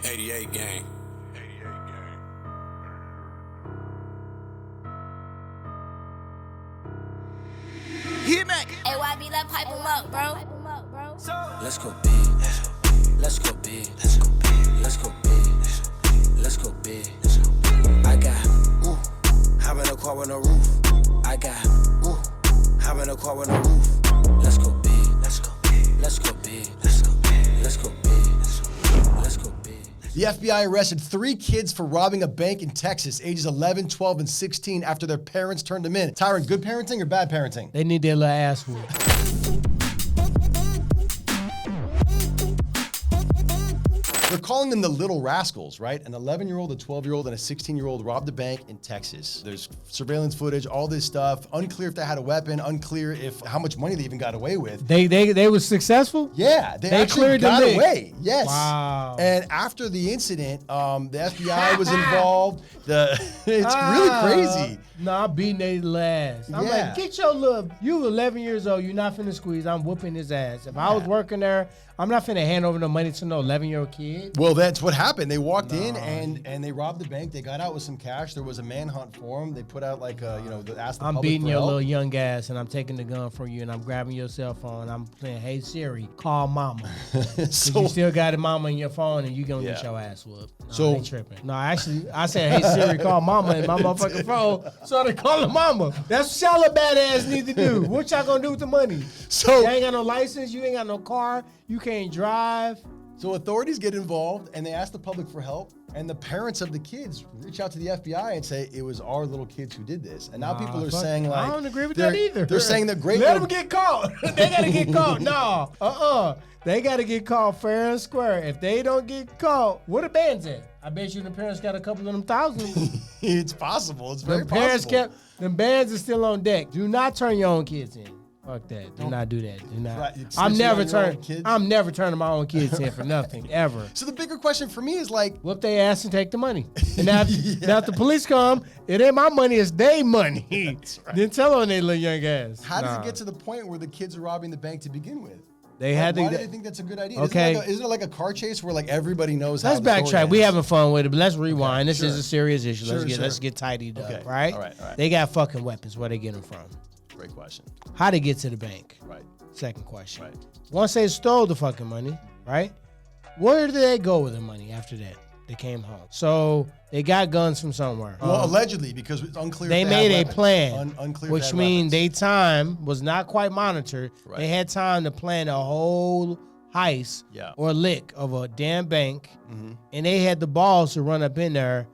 88 gang. Hit me. AYB, let pipe him up, bro. Let's go big. Let's go big. Let's go big. Let's go big. Let's go big. I got hop in a car with no roof. I got hop in a car with no roof. Let's go big. Let's go big. Let's go big. Let's go big. Let's go big. Let's go big. The FBI arrested 3 kids for robbing a bank in Texas, ages 11, 12, and 16 after their parents turned them in. Tyron, good parenting or bad parenting? They need their little ass whooped. They're calling them the Little Rascals, right? An 11-year-old, a 12-year-old, and a 16-year-old robbed a bank in Texas. There's surveillance footage, all this stuff. Unclear if they had a weapon. Unclear if how much money they even got away with. They were successable? Yeah, they actually cleared got the away. Yes. Wow. And after the incident, the FBI was involved. It's really crazy. Nah, I'm beating their little ass. I'm Yeah. like, get your little, you 11 years old, you're not finna squeeze, I'm whooping his ass. If I was working there, I'm not finna hand over no money to no 11-year-old kid. Well, that's what happened. They walked in and they robbed the bank. They got out with some cash. There was a manhunt for them. They put out like asked the I'm public beating for your help. little young ass, and I'm taking the gun from you, and I'm grabbing your cell phone. I'm saying, hey Siri, call mama. So You still got a mama in your phone, and you gonna get Yeah. your ass whooped. No, So- I ain't tripping. No, actually, I said, hey Siri, call mama in my motherfucking phone, so they call her mama. That's what y'all badass need to do. What y'all gonna do with the money? So- you ain't got no license, you ain't got no car, you can't drive. So authorities get involved and they ask the public for help, and the parents of the kids reach out to the FBI and say it was our little kids who did this. And now people are fuck, saying like I don't agree with that either. They're saying that great. Let them get caught. They gotta get caught. No, they gotta get caught fair and square. If they don't get caught, where the bands at? I bet you the parents got a couple of them thousand. It's possible. It's very The parents possible. them bands are still on deck. Do not turn your own kids in. Fuck that. Do not do that. Do not. Right, I'm never snitching on your own turning. kids? I'm never turning my own kids in for nothing ever. So the bigger question for me is like, Whoop they ass and take the money. And now, now if the police come, it ain't my money, it's their money. right. Then tell on their little young ass. how does Nah. it get to the point where the kids are robbing the bank to begin with? They Like, had to. why do they think that's a good idea? Okay. Isn't it like a car chase where like everybody knows Let's how the story backtrack. We ends? having fun with it, but let's rewind. This is sure. a serious issue. Sure, Let's sure. get tidied Okay. up, right? All right, all right. They got fucking weapons. Where they get them from? Great question. How they get to the bank? Right. Second question. Right. Once they stole the fucking money, right? Where did they go with the money after that? They came home. So they got guns from somewhere. Well, allegedly, because it's unclear. They if made had a weapons. plan, Unclear. which means they time was not quite monitored. Right. They had time to plan a whole heist Yeah. or lick of a damn bank, and they had the balls to run up in there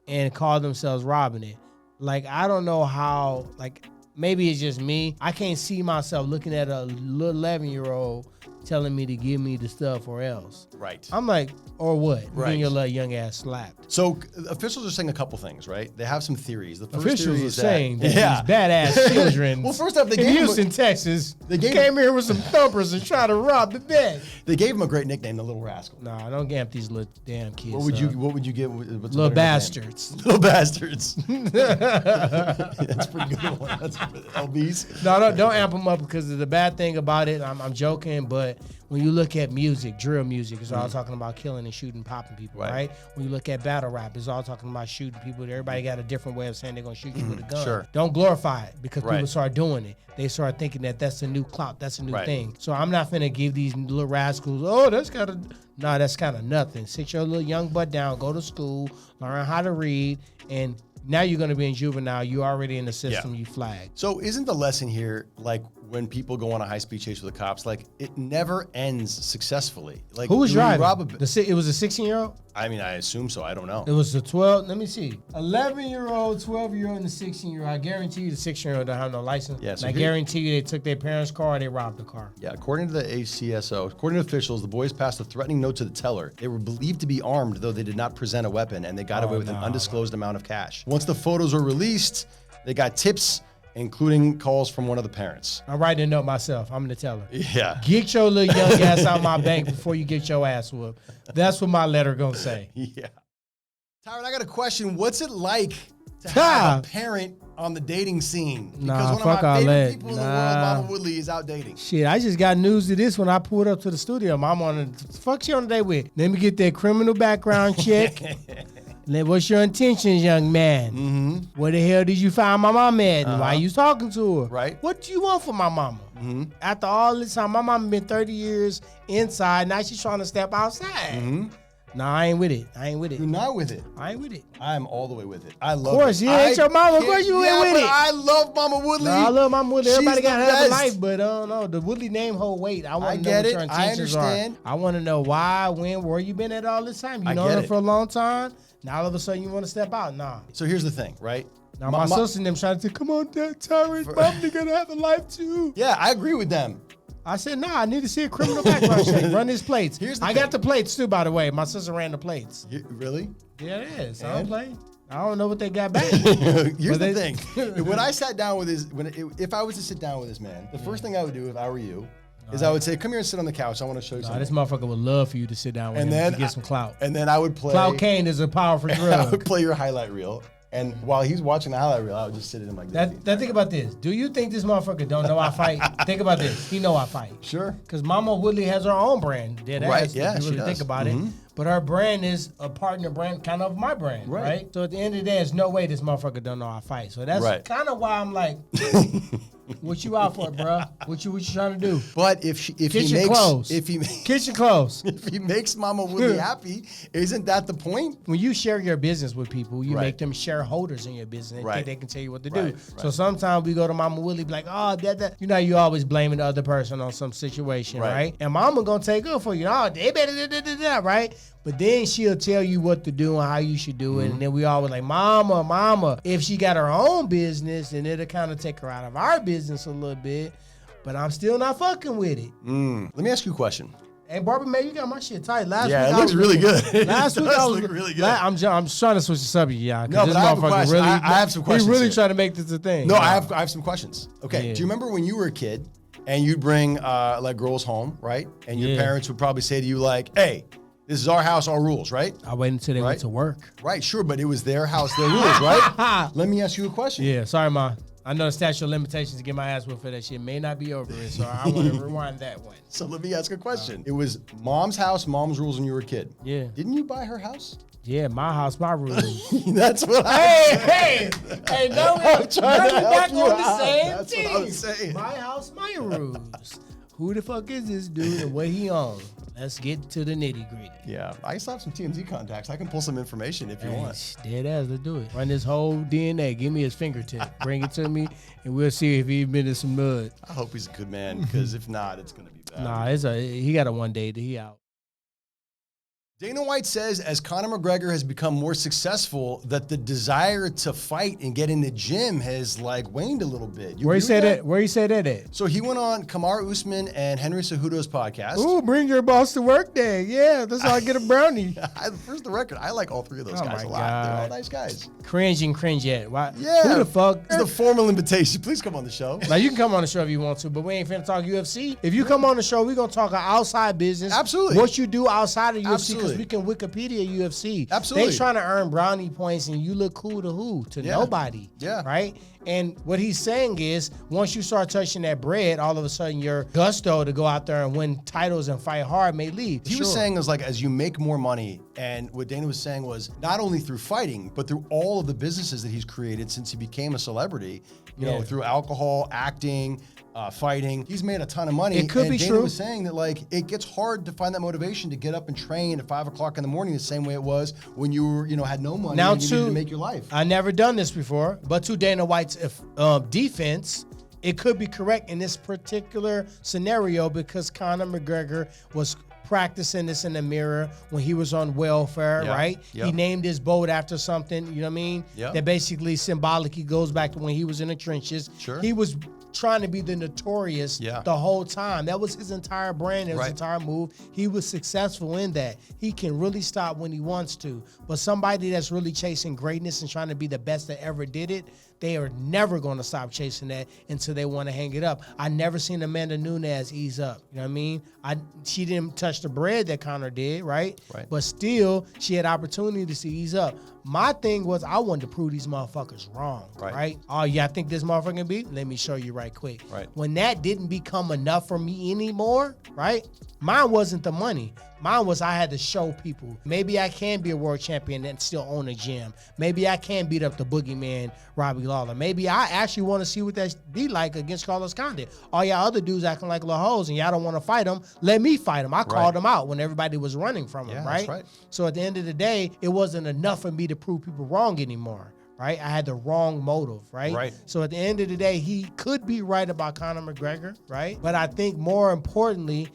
and call themselves robbing it. Like, I don't know how, like, maybe it's just me. I can't see myself looking at a little 11-year-old telling me to give me the stuff or else. Right. I'm like, or what? Right. Getting your little young ass slapped. So officials are saying a couple things, right? They have some theories. The first Officials theory are is saying that yeah. these badass children Well, first off, they in gave him Houston, Texas, they gave came here with some thumpers and tried to rob the bank. They gave him a great nickname, the Little Rascal. Nah, don't gamp these little damn kids. What would you up. What would you give? What's a Little better nickname? bastards. Little bastards. That's a pretty good one. That's LBs. No, don't amp them up because the bad thing about it, I'm joking, but when you look at music, drill music, it's all talking about killing and shooting, popping people, right? When you look at battle rap, it's all talking about shooting people. Everybody got a different way of saying they're going to shoot you with a gun. Sure. Don't glorify it because Right. people start doing it. They start thinking that that's a new clout, that's a new Right. thing. So I'm not finna give these little rascals, oh, that's kind of nothing. Sit your little young butt down, go to school, learn how to read, and now you're going to be in juvenile. You already in the system, you flagged. So isn't the lesson here like when people go on a high-speed chase with the cops, like it never ends successfully? Like Who was do we driving? rob It was a 16-year-old? I mean, I assume so. I don't know. It was the 12, let me see. 11-year-old, 12-year-old, and the 16-year-old. I guarantee you the 16-year-old don't have no license. Yeah, so I here- guarantee you they took their parents' car and they robbed the car. Yeah, according to the ACSO, according to officials, the boys passed a threatening note to the teller. They were believed to be armed, though they did not present a weapon, and they got away with an undisclosed amount of cash. Once the photos were released, they got tips, including calls from one of the parents. I'm writing a note myself. I'm going to tell her. Yeah. Get your little young ass out my bank before you get your ass whooped. That's what my letter going to say. Yeah. Tyron, I got a question. What's it like to have a parent on the dating scene. Because Nah, one fuck of my all favorite that. people in the world, Momma Woodley, is out dating. Shit, I just got news to this when I pulled up to the studio. Mom on the fuck she on the day with? Let me get that criminal background check. What's your intentions, young man? Mm-hmm. Where the hell did you find my mama at? And why you talking to her? Right. What do you want from my mama? Mm-hmm. After all this time, my mama been 30 years inside. Now she's trying to step outside. Mm-hmm. Nah, I ain't with it. You're not with it. I ain't with it. I'm all the way with it. I love it. Of course, yeah, it's your mama. Of course you ain't with it. I love Momma Woodley. No, I love Momma Woodley. Everybody got to have a best. life, but I don't know. The Woodley name hold weight. I want to know get what it. your I intentions understand. are. I want to know why, when, where you been at all this time. You I known get her it. for a long time. Now all of a sudden you want to step out. Nah. So here's the thing, right? Now my sister and them trying to say, come on, Dad, Tyron, Mom, they're gonna have a life too. Yeah, I agree with them. I said, nah, I need to see a criminal background check. Run his plates. I got the plates too, by the way. My sister ran the plates. Really? Yeah, it is. I don't play. I don't know what they got back. Here's the thing. When I sat down with if I was to sit down with this man, the first thing I would do if I were you is I would say, come here and sit on the couch. I want to show you something. This motherfucker would love for you to sit down with him to get some clout. And then I would play. Clout Kane is a powerful drug. I would play your highlight reel. And while he's watching the highlight reel, I would just sit in him like this. Think about this. Do you think this motherfucker don't know I fight? Think about this. He know I fight. Sure. Because Momma Woodley has her own brand. Dead Right, ass, yeah, if you she really does. think about it. But her brand is a partner brand, kind of my brand, Right. right? So at the end of the day, there's no way this motherfucker don't know I fight. So that's Right. kind of why I'm like, what you out for, bruh? What you trying to do? But if he Kitchen makes clothes. if he Kitchen clothes. if he makes Momma Woodley happy, isn't that the point? When you share your business with people, you Right. make them shareholders in your business. Right. Think they can tell you what to Right, do. right. So sometimes we go to Momma Woodley, be like, oh, that. You know, you always blaming the other person on some situation, Right. right? And Mama gonna take up for you. Oh, they better da, right? But then she'll tell you what to do and how you should do it. And then we always like, Mama. If she got her own business, then it'll kind of take her out of our business a little bit. But I'm still not fucking with it. Let me ask you a question. Hey, Barbie, man, you got my shit tight. Last Yeah, week it I looks was really looking- good. Last It week does I was look really good. I'm trying to switch the subject, yeah. No, This but I have a motherfucker question. really, I have some questions He really here. trying to make this a thing. No, Yeah. I have some questions. Okay. Yeah. Do you remember when you were a kid and you'd bring like girls home, right? And your Yeah. parents would probably say to you like, "Hey, this is our house, our rules, right?" I waited until they Right. went to work. Right, sure, but it was their house, their rules, right? Let me ask you a question. Yeah, sorry, Ma. I know the statute of limitations to get my ass whipped for that shit may not be over it, so I want to rewind that one. So let me ask a question. It was mom's house, mom's rules when you were a kid. Yeah. Didn't you buy her house? Yeah, my house, my rules. That's what I hey, no, I'm trying to we're help back you on the out. same That's team. what I was saying. My house, my rules. Who the fuck is this dude and what he on? Let's get to the nitty gritty. Yeah, I still have some TMZ contacts. I can pull some information if you want. Dead ass, let's do it. Run this whole DNA. Give me his fingertip. Bring it to me, and we'll see if he's been in some mud. I hope he's a good man, because if not, it's gonna be bad. Nah, he got a one day that he out. Dana White says as Conor McGregor has become more successful, that the desire to fight and get in the gym has like waned a little bit. Where he said that? Where he said that at? So he went on Kamaru Usman and Henry Cejudo's podcast. Ooh, bring your boss to work day. Yeah, that's how I get a brownie. First the record, I like all three of those Oh guys my a lot. They're all God. nice guys. Cringe and cringe at. Why? Yeah. Who the fuck? It's the formal invitation. Please come on the show. Now you can come on the show if you want to, but we ain't finna talk UFC. If you come on the show, we gonna talk outside business. Absolutely. What you do outside of UFC, because Absolutely. we can Wikipedia UFC. Absolutely. They trying to earn brownie points, and you look cool to who? To Yeah. nobody. Yeah. Right. And what he's saying is, once you start touching that bread, all of a sudden your gusto to go out there and win titles and fight hard may leave. He was saying is like as you make more money, and what Dana was saying was not only through fighting, but through all of the businesses that he's created since he became a celebrity. You know, Yeah. through alcohol, acting, fighting. He's made a ton of money. It could and be Dana true. was saying that like it gets hard to find that motivation to get up and train at 5 o'clock in the morning the same way it was when you were, had no money Now and you needed to to make your life. I never done this before, but to Dana White's defense, it could be correct in this particular scenario because Conor McGregor was practicing this in the mirror when he was on welfare, Yeah, right? yeah. He named his boat after something, you know what I mean? Yeah. That basically symbolically goes back to when he was in the trenches. Sure. He was trying to be the notorious the whole time. That was his entire brand, his entire move. He was successful in that. He can really stop when he wants to. But somebody that's really chasing greatness and trying to be the best that ever did it, they are never going to stop chasing that until they want to hang it up. I never seen Amanda Nunes ease up. You know what I mean? She didn't touch the bread that Conor did, right? But still, she had opportunities to ease up. My thing was I wanted to prove these motherfuckers wrong, right? Oh, yeah, I think this motherfucker can beat? Let me show you right quick. When that didn't become enough for me anymore, right? Mine wasn't the money. Mine was I had to show people, maybe I can be a world champion and still own a gym. Maybe I can beat up the boogeyman, Robbie Lawler. Maybe I actually want to see what that be like against Carlos Condit. All y'all other dudes acting like little hoes and y'all don't want to fight them. Let me fight them. I called them out when everybody was running from them, right? So at the end of the day, it wasn't enough for me to prove people wrong anymore. Right? I had the wrong motive, right? So at the end of the day, he could be right about Conor McGregor, right? But I think more importantly,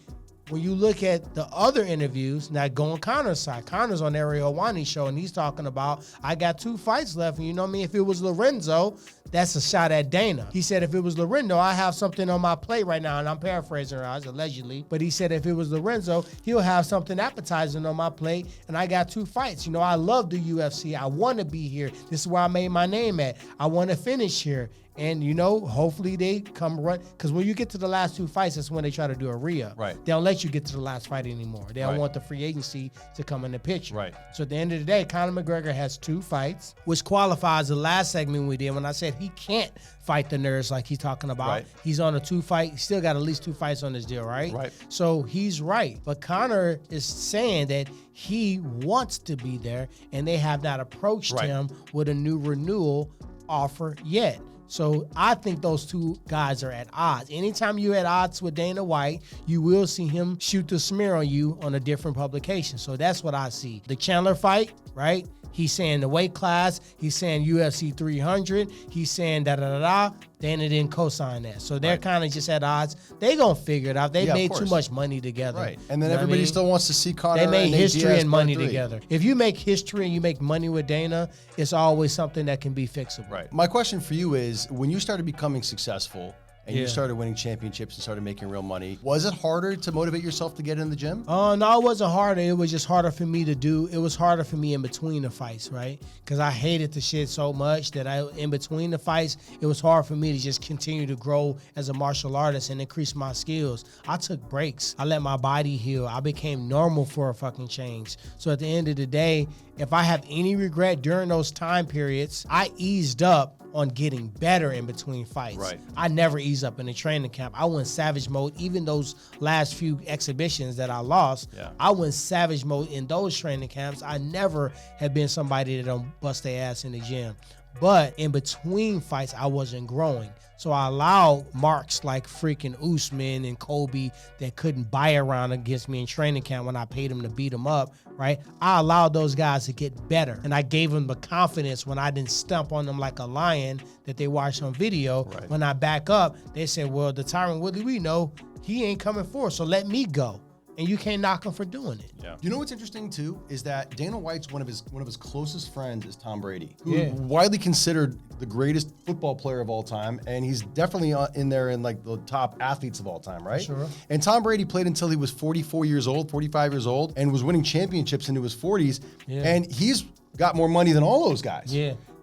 when you look at the other interviews, now go on Conor's side. Conor's on Ariel Helwani's show, and he's talking about, I got 2 fights left, and you know me, if it was Lorenzo, that's a shot at Dana. He said, if it was Lorenzo, I have something on my plate right now, and I'm paraphrasing allegedly, but he said if it was Lorenzo, he'll have something appetizing on my plate, and I got 2 fights. You know, I love the UFC. I want to be here. This is where I made my name at. I want to finish here. And, you know, hopefully they come run. Because when you get to the last 2 fights, that's when they try to do a re-up. They don't let you get to the last fight anymore. They don't want the free agency to come in the picture. So at the end of the day, Conor McGregor has 2 fights, which qualifies the last segment we did when I said he can't fight the nerds like he's talking about. He's on a 2-fight. He still got at least 2 fights on this deal, right? So he's right. But Conor is saying that he wants to be there, and they have not approached him with a new renewal offer yet. So I think those 2 guys are at odds. Anytime you're at odds with Dana White, you will see him shoot the smear on you on a different publication. So that's what I see. The Chandler fight, right? He's saying the weight class. He's saying UFC 300. He's saying da-da-da-da. Dana didn't co-sign that. So they're kind of just at odds. They going to figure it out. They made too much money together. And then everybody still wants to see Conor. They made history and money together. If you make history and you make money with Dana, it's always something that can be fixable. My question for you is, when you started becoming successful, and you started winning championships and started making real money, was it harder to motivate yourself to get in the gym? No, it wasn't harder. It was just harder for me to do. It was harder for me in between the fights, right? Because I hated the shit so much that in between the fights, it was hard for me to just continue to grow as a martial artist and increase my skills. I took breaks. I let my body heal. I became normal for a fucking change. So at the end of the day, if I have any regret during those time periods, I eased up on getting better in between fights. I never ease up in the training camp. I went savage mode. Even those last few exhibitions that I lost, I went savage mode in those training camps. I never have been somebody that don't bust their ass in the gym. But in between fights, I wasn't growing. So I allowed marks like freaking Usman and Kobe that couldn't buy around against me in training camp when I paid them to beat them up, right? I allowed those guys to get better. And I gave them the confidence when I didn't stomp on them like a lion that they watched on video. When I back up, they said, well, the Tyron Woodley we know, he ain't coming forward, so let me go. And you can't knock him for doing it. You know what's interesting too is that Dana White's one of his closest friends is Tom Brady, who widely considered the greatest football player of all time, and he's definitely in there in like the top athletes of all time, right? And Tom Brady played until he was 44 years old, 45 years old, and was winning championships into his 40s, and he's got more money than all those guys.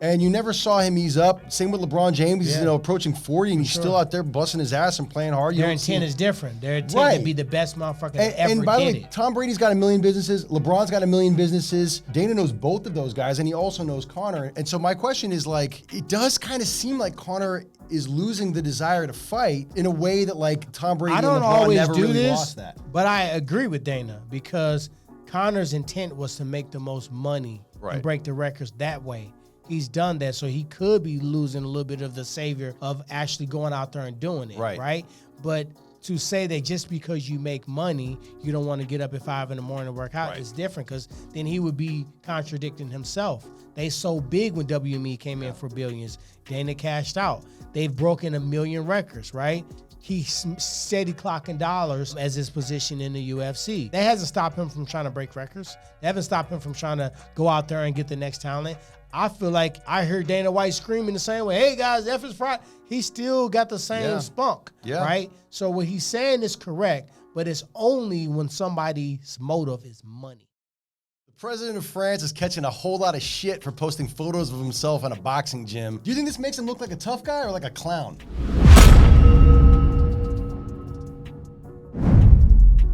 And you never saw him ease up. Same with LeBron James. He's approaching 40, and he's still out there busting his ass and playing hard. Their intent is different. Their intent to be the best motherfucker that ever And by the did way, it. Tom Brady's got 1 million businesses. LeBron's got 1 million businesses. Dana knows both of those guys, and he also knows Conor. And so my question is, like, it does kind of seem like Conor is losing the desire to fight in a way that, like, Tom Brady and LeBron never really lost that. But I agree with Dana because Conor's intent was to make the most money and break the records that way. He's done that, so he could be losing a little bit of the savior of actually going out there and doing it, right? But to say that just because you make money, you don't want to get up at 5 a.m. to work out is different, because then he would be contradicting himself. They so big when WME came in for billions. Dana cashed out. They've broken 1 million records, right? he's steady clocking dollars as his position in the UFC. That hasn't stopped him from trying to break records. That haven't stopped him from trying to go out there and get the next talent. I feel like I heard Dana White screaming the same way, hey guys, F is Friday. He still got the same spunk, right? So what he's saying is correct, but it's only when somebody's motive is money. The president of France is catching a whole lot of shit for posting photos of himself in a boxing gym. Do you think this makes him look like a tough guy or like a clown?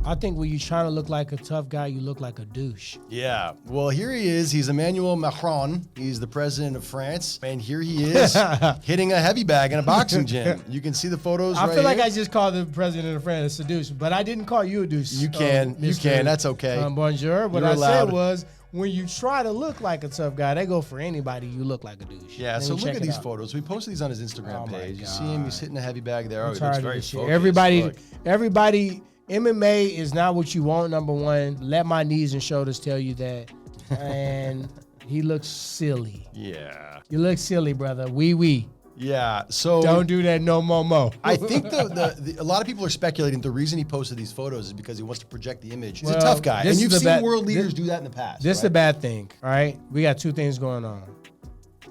I think when you're trying to look like a tough guy, you look like a douche. Yeah. Well, here he is. He's Emmanuel Macron. He's the president of France. And here he is hitting a heavy bag in a boxing gym. You can see the photos I right feel like here. I just called the president of France a douche, but I didn't call you a douche. You can. That's okay. Bonjour. What You're I allowed. said was, when you try to look like a tough guy, they go for anybody. You look like a douche. Yeah, Then so you look check at it these out. photos. We posted these on his Instagram Oh my page. You God. see him, he's hitting a heavy bag there. Oh, I'm he tired looks of very this shit. focused. Everybody, MMA is not what you want, number one. Let my knees and shoulders tell you that. And he looks silly. Yeah. You look silly, brother. Wee. Yeah, so... Don't do that no more. I think a lot of people are speculating the reason he posted these photos is because he wants to project the image. He's a Well, tough guy, this and you've is seen the world leaders do that in the past. This is a bad thing, all right? We got two things going on.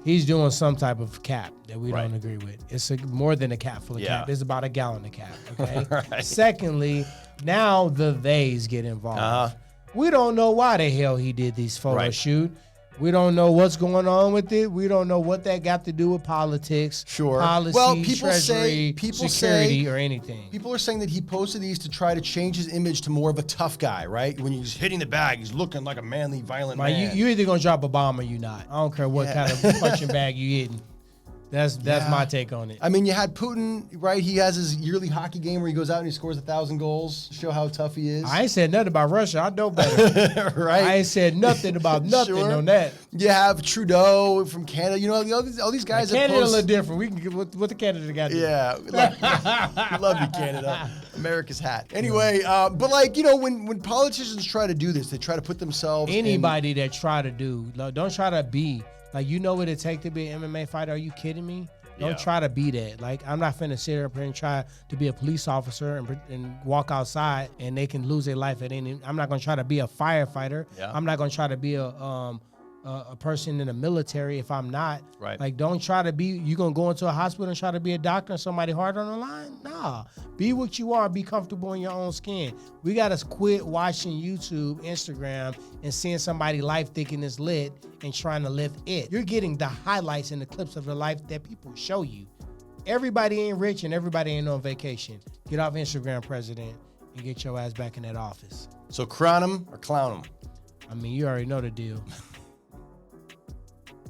He's doing some type of cap that we don't agree with. It's more than a cap full of cap. It's about a gallon of cap, okay? Right. Secondly, now the theys get involved. We don't know why the hell he did these photo shoot. We don't know what's going on with it. We don't know what that got to do with politics, policy, Well, people treasury, security, or anything. People are saying that he posted these to try to change his image to more of a tough guy, right? When he's hitting the bag, he's looking like a manly, violent man. You either gonna drop a bomb or you not. I don't care what kind of punching bag you hitting. That's my take on it. I mean, you had Putin, right? He has his yearly hockey game where he goes out and he scores 1,000 goals to show how tough he is. I ain't said nothing about Russia. I know better. Right? I ain't said nothing about nothing on that. You have Trudeau from Canada. You know, all these guys. Canada a little different. We can get what the Canada got to do. Yeah, we love you, Canada. America's hat. Anyway, but like, you know, when politicians try to do this, they try to put themselves. Anybody that try to do, don't try to be. Like, you know what it take to be an MMA fighter? Are you kidding me? Don't try to be that. Like, I'm not finna sit up here and try to be a police officer and walk outside and they can lose their life at any. I'm not gonna try to be a firefighter. Yeah. I'm not gonna try to be a person in the military if I'm not. Right. Like, don't try to be. You gonna go into a hospital and try to be a doctor and somebody hard on the line? Nah. Be what you are. Be comfortable in your own skin. We gotta quit watching YouTube, Instagram, and seeing somebody life thinking it's lit and trying to live it. You're getting the highlights and the clips of the life that people show you. Everybody ain't rich and everybody ain't on vacation. Get off Instagram, president, and get your ass back in that office. So crown him or clown him? I mean, you already know the deal.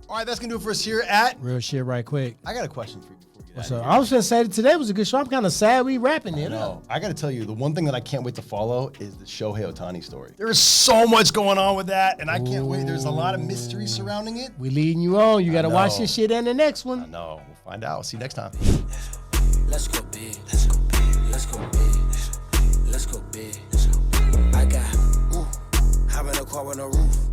All right, that's gonna do it for us here at Real shit right quick. I got a question for you before we get So out of here. I was gonna say that today was a good show. I'm kind of sad we wrapping it up. No, I got to tell you, the one thing that I can't wait to follow is the Shohei Ohtani story. There is so much going on with that, and I can't wait. There's a lot of mystery surrounding it. We leading you on. You got to watch know. this shit and the next one. I know. We'll find out. See you next time. Let's go big. Let's go big. Let's go big. Let's go big. I got, hop in a car with no roof.